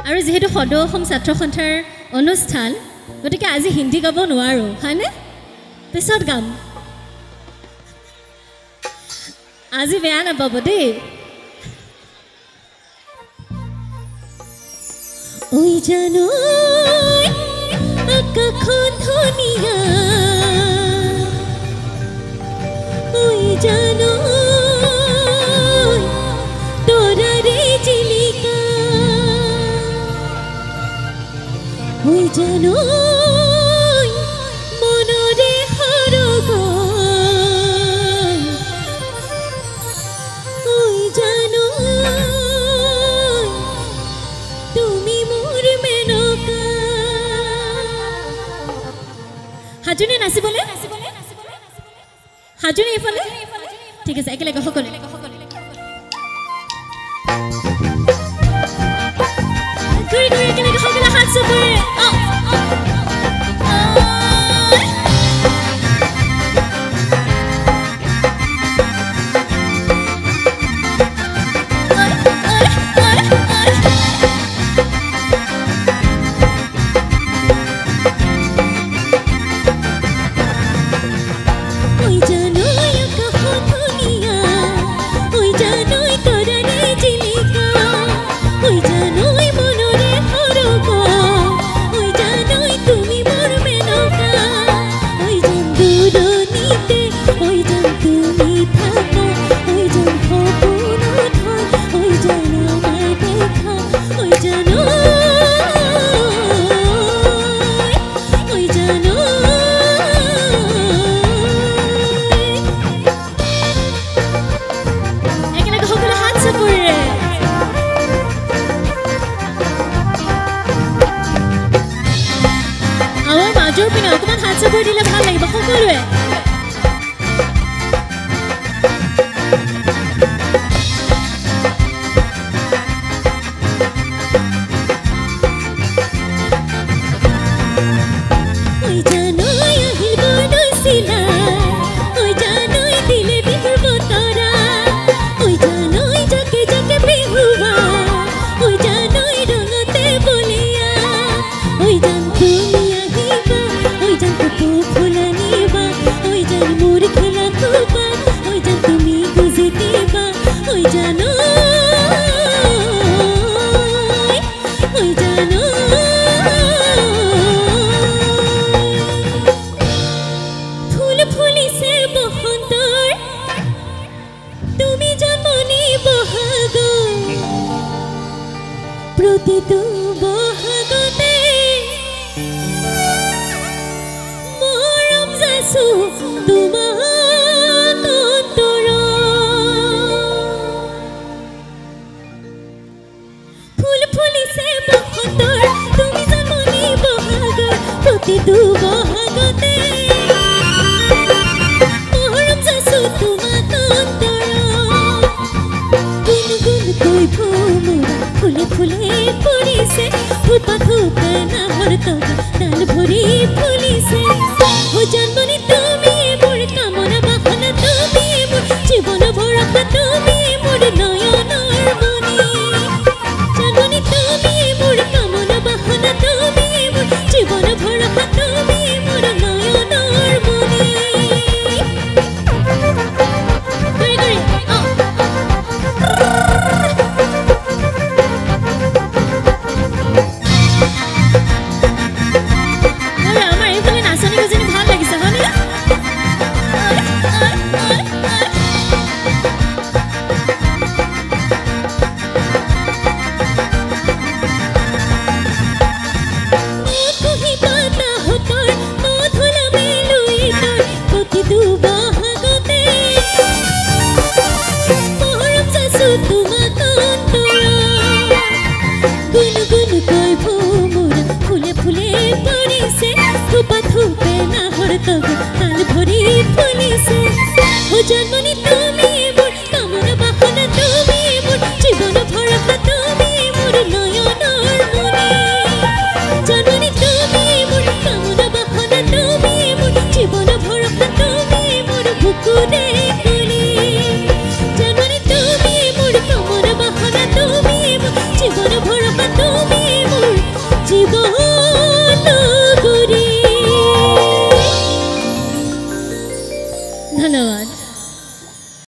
আৰু যেহেতু সদৌ অসম ছাত্ৰ সন্থাৰ অনুষ্ঠান গতিকে আজি হিন্দী গাব নোৱাৰো হয়নে পিছত গাম আজি বেয়া নাপাব দেই ওই জানো আকাশখন ধুনীয়া ওই জানো তৰাৰে জিলিকা ওই জানো মনৰে হৰগ ওই জানো তুমি মোৰ মেনকা হাজুনে নাচিবলে হাজুনে ইফালে ঠিক আছে একেলগে সকলে ঘূৰি ঘূৰি একেলগে সকলে হাত চুপৰে Super di lepas lagi bakal dulu ya. Oi jano ya hilbono sila, oi jano dile bihur botara, oi jano jake jake bihuwa, oi jano rongote bolia, oi jan dunia hiba, oi jan kupu fulani ba, oi jan mur khela kuba, oi jan tumi guziti ba, oi jano, oi jano. प्रतितो बहागते मरम जासु तुमार अंतर फूल फुलिसे बसंतर तुमी जन्मनी बहाग प्रतितो बहागते मरम जासु तुमार अंतर गुन गुन कोई भूमुरा फुले फुले फुलिसे फुटपा फुटे ना हरतो डाल भरी फुलिसे हो जन्मनी तुमी मोर कामना बाहना तुमी मोर जीवन भरता तुमी मोर नयनर मणि जन्मनी तुमी मोर कामना बाहना तुमी मोर जीवन भरता तुमी मोर नयनर मणि ताल भरी फुलिसे हो जन्मनी तुमी मोर कामना बाहना तुमी मोर जीवन भरता तुमी मोर नयनर मणि जन्मनी तुमी मोर कामना बाहना तुमी मोर जीवन भरता तुमी मोर बुकुरे कुली जन्मनी तुमी मोर कामना बाहना तुमी मोर जीवन भरता तुमी ধন্যবাদ।